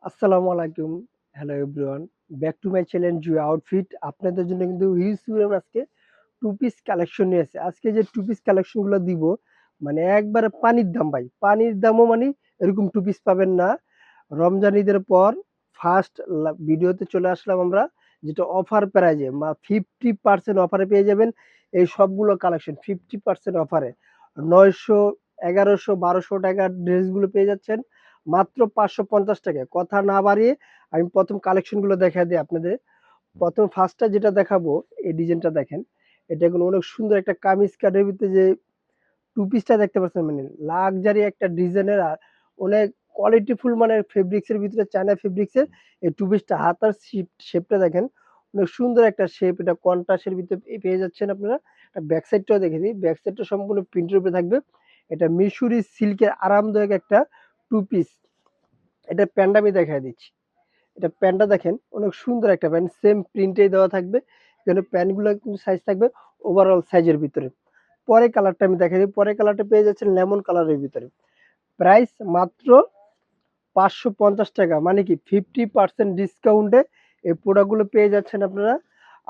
আসসালামু আলাইকুম। Hello everyone. Back to my channel Jui outfit. আপনাদের জন্য কিন্তু হিউজ পরিমাণ আজকে টু পিস কালেকশন নিয়ে এসেছি। আজকে যে টু পিস কালেকশন গুলো দিব মানে একবারে পানির দাম ভাই। পানির দামও মানে এরকম টু পিস পাবেন না। রমজান ঈদের পর ফার্স্ট ভিডিওতে চলে আসলাম আমরা, যেটা অফার প্রাইজে 50% অফারে পেয়ে যাবেন এই সবগুলো কালেকশন 50% অফারে। ৯০০, ১১০০, ১২০০ টাকার ড্রেসগুলো পেয়ে যাচ্ছেন মাত্র ৫৫০ টাকায়। কথা না বাড়িয়ে আমি প্রথম কালেকশন গুলো দেখাই দিই আপনাদের। প্রথম ফার্স্টটা যেটা দেখাবো, এই ডিজাইনটা দেখেন। এটা কিন্তু অনেক সুন্দর একটা কামিজ কাটের ভিতরে যে টু পিসটা দেখতে পাচ্ছেন, মানে লাক্সারি একটা ডিজাইনের আর অনেক কোয়ালিটিফুল মানের ফেব্রিক্স এর ভিতরে, চায়না ফেব্রিক্স এর এই টু পিসটা। হাতার শেপটা দেখেন, অনেক সুন্দর একটা শেপ। এটা কন্ট্রাস্টের ভিতরে পেয়ে যাচ্ছেন আপনারা। ব্যাক সাইডটাও দেখে দিই, ব্যাক সাইডটা সম্পূর্ণ প্রিন্টের উপরে থাকবে। এটা মিশরি সিল্কের আরামদায়ক একটা টু পিস। এটা প্যান্ট আমি দেখাই দিচ্ছি। এটা প্যান্টটা দেখেন, অনেক সুন্দর একটা প্যান্ট, সেম প্রিন্টেই দেওয়া থাকবে। এখানে প্যান্টগুলো কিন্তু সাইজ থাকবে ওভারঅল সাইজের ভিতরে। পরে কালারটা আমি দেখাই দিই। পরের কালারটা পেয়ে যাচ্ছেন লেমন কালারের ভিতরে। প্রাইস মাত্র ৫৫০ টাকা, মানে কি 50% ডিসকাউন্টে এই প্রোডাক্টগুলো পেয়ে যাচ্ছেন আপনারা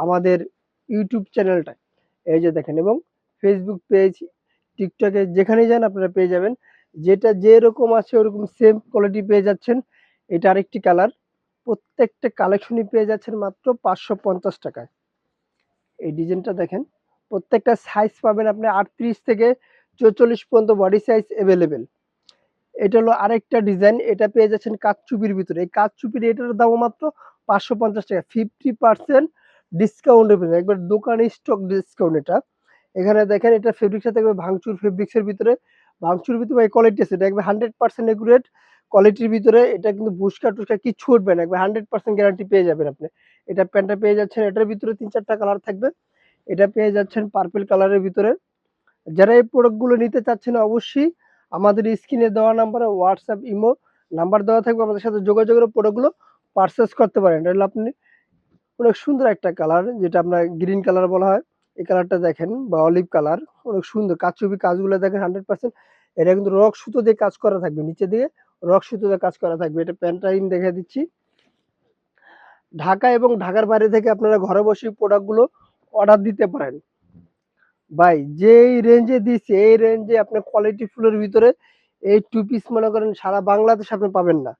আমাদের ইউটিউব চ্যানেলটায়। এই যে দেখেন, এবং ফেসবুক পেজ, টিকটকে যেখানেই যান আপনারা পেয়ে যাবেন। যেটা যেরকম আছে ওরকম সেম কোয়ালিটি পেয়ে যাচ্ছেন। এটা আরেকটি কালার। প্রত্যেকটা কালেকশনই পেয়ে যাচ্ছেন মাত্র ৫৫০ টাকায়। এই ডিজাইনটা দেখেন, প্রত্যেকটা সাইজ পাবেন আপনি ৩৮ থেকে ৪৪ পর্যন্ত বডি সাইজ এভেলেবেল। এটা হলো আরেকটা ডিজাইন, এটা পেয়ে যাচ্ছেন কাঠচুপির ভিতরে। এই কাঠচুপির এটার দাম মাত্র ৫৫০ টাকা, 50% ডিসকাউন্টে পেয়ে যাবেন। একবার দোকানে স্টক ডিসকাউন্ট এটা। এখানে দেখেন, এটা ফেব্রিক্সটা থাকবে ভাঙচুর ফেব্রিক্সের ভিতরে। ভাঙচুর ভিতরে ভাই কোয়ালিটি আছে, এটা একবার 100% একুরেট কোয়ালিটির ভিতরে। এটা কিন্তু বুশকা-টুশকা কিচ্ছু উঠবে না, একবার 100% গ্যারান্টি পেয়ে যাবেন আপনি। এটা প্যান্টটা পেয়ে যাচ্ছেন, এটার ভিতরে ৩-৪টা কালার থাকবে। এটা পেয়ে যাচ্ছেন পার্পল কালারের ভিতরে। যারা এই প্রোডাক্টগুলো নিতে চাচ্ছেন অবশ্যই আমাদের স্ক্রিনে দেওয়া নাম্বারে হোয়াটসঅ্যাপ, ইমো নাম্বার দেওয়া থাকবে, আমাদের সাথে যোগাযোগের প্রোডাক্টগুলো পারচেজ করতে পারেন। এটা হলো আপনি অনেক সুন্দর একটা কালার, যেটা আপনার গ্রিন কালার বলা হয়। এই কালারটা দেখেন, বা অলিভ কালার, অনেক সুন্দর কারচুপি কাজগুলো দেখেন 100%। এটা কিন্তু রক সুতো দিয়ে কাজ করা থাকবে, নিচে দিয়ে রক সুতো দিয়ে কাজ করা থাকবে। এটা প্যান্টটা আমি দেখে দিচ্ছি। ঢাকা এবং ঢাকার বাইরে থেকে আপনারা ঘরে বসে প্রোডাক্টগুলো অর্ডার দিতে পারেন। ভাই যেই রেঞ্জে দিচ্ছে, এই রেঞ্জে আপনার কোয়ালিটি ফুলের ভিতরে এই টু পিস মনে করেন সারা বাংলাদেশ আপনি পাবেন না।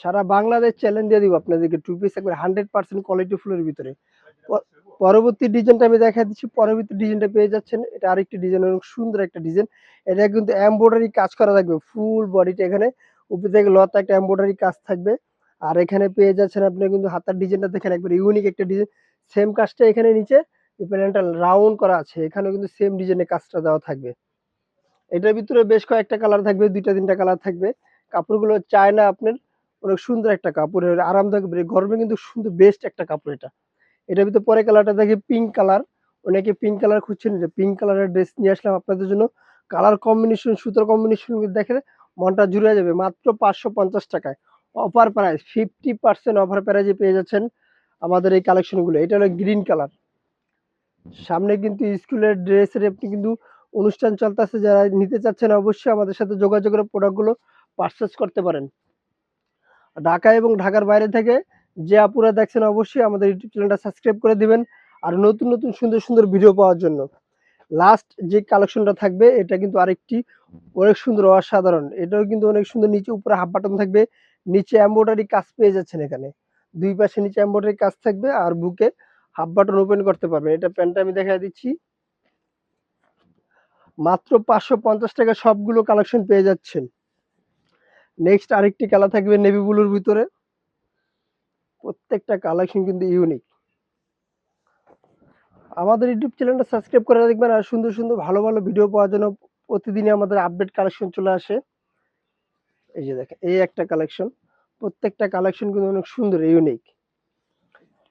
সারা বাংলাদেশ চ্যালেঞ্জ দিয়ে দিব আপনাদেরকে, টু পিস একবার 100% কোয়ালিটি ফুলের ভিতরে। পরবর্তী ডিজাইনটা আমি দেখা দিচ্ছি। পরবর্তী ডিজাইনটা পেয়ে যাচ্ছেন, এটা আরেকটি ডিজাইন, অনেক সুন্দর একটা ডিজাইন। এটা কিন্তু এমব্রয়ডারি কাজ করা থাকবে ফুল বডিটা। এখানে উপর থেকে লতা একটা এমব্রয়ডারি কাজ থাকবে। আর এখানে পেয়ে যাচ্ছেন আপনি কিন্তু হাতার ডিজাইনটা দেখেন, একবার ইউনিক একটা ডিজাইন। সেম কাজটা এখানে নিচে প্যানেলটা রাউন্ড করা আছে, এখানেও কিন্তু সেম ডিজাইনের কাজটা দেওয়া থাকবে। এটার ভিতরে বেশ কয়েকটা কালার থাকবে, ২টা ৩টা কালার থাকবে। কাপড়গুলো চায়না আপনার, অনেক সুন্দর একটা কাপড়, আরামদায়ক, গরমে কিন্তু সুন্দর বেস্ট একটা কাপড় এটা। এটার ভিতরে পরে কালারটা দেখি পিঙ্ক কালার। অনেকে পিঙ্ক কালার খুঁজছেন, যে পিঙ্ক কালারের ড্রেস নিয়ে আসলাম আপনাদের জন্য। কালার কম্বিনেশন, সুতোর কম্বিনেশন দেখে মনটা জুড়ে যাবে মাত্র ৫৫০ টাকায়। অফার প্রাইস 50% অফার প্রাইজে পেয়ে যাচ্ছেন আমাদের এই কালেকশনগুলো। এটা হলো গ্রিন কালার। সামনে কিন্তু স্কুলের ড্রেসের আপনি কিন্তু অনুষ্ঠান চলতেছে, যারা নিতে চাচ্ছেন অবশ্যই আমাদের সাথে যোগাযোগ করে প্রোডাক্টগুলো পারচেজ করতে পারেন। ঢাকা এবং ঢাকার বাইরে থেকে যে আপুরা দেখছেন অবশ্যই আমাদের ইউটিউব চ্যানেলটা সাবস্ক্রাইব করে দিবেন, আর নতুন নতুন সুন্দর সুন্দর ভিডিও পাওয়ার জন্য। লাস্ট যে কালেকশনটা থাকবে, এটা কিন্তু আরেকটি অনেক সুন্দর, অসাধারণ। এটাও কিন্তু অনেক সুন্দর, নিচে উপরে হাফ বাটন থাকবে, নিচে এমব্রয়ডারি কাজ পেয়ে যাচ্ছেন। এখানে দুই পাশে নিচে এমব্রয়ডারি কাজ থাকবে, আর বুকে হাফ বাটন ওপেন করতে পারবেন। এটা প্যান্টটা আমি দেখাই দিচ্ছি। মাত্র ৫৫০ টাকা সবগুলো কালেকশন পেয়ে যাচ্ছেন। নেক্সট আরেকটি কালার থাকবে নেভি ব্লুর ভিতরে। প্রত্যেকটা কালেকশন কিন্তু ইউনিক। আমাদের ইউটিউব চ্যানেলটা সাবস্ক্রাইব করে রাখবেন, আর সুন্দর সুন্দর ভালো ভালো ভিডিও পাওয়ার জন্য প্রতিদিনই আমাদের আপডেট কালেকশন চলে আসে। এই যে দেখেন, এই একটা কালেকশন। প্রত্যেকটা কালেকশন কিন্তু অনেক সুন্দর, ইউনিক।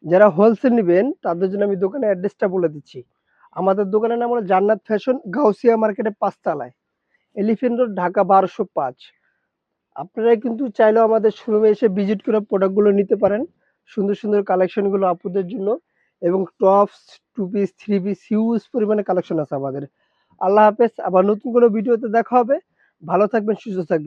যারা হোলসেল নেবেন তাদের জন্য আমি দোকানের অ্যাড্রেসটা বলে দিচ্ছি। আমাদের দোকানের নাম হলো জান্নাত ফ্যাশন, গাউসিয়া মার্কেটের ৫ তলায়, এলিফ্যান্ট রোড, ঢাকা ১২০৫। আপনারা কিন্তু চাইলেও আমাদের শোরুমে এসে ভিজিট করে প্রোডাক্টগুলো নিতে পারেন। সুন্দর সুন্দর কালেকশনগুলো আপুদের জন্য, এবং tops, two piece, three piece huge পরিমাণে কালেকশন আছে আমাদের। আল্লাহ হাফেজ, আবার নতুন কোনো ভিডিওতে দেখা হবে। ভালো থাকবেন, সুস্থ থাকবেন।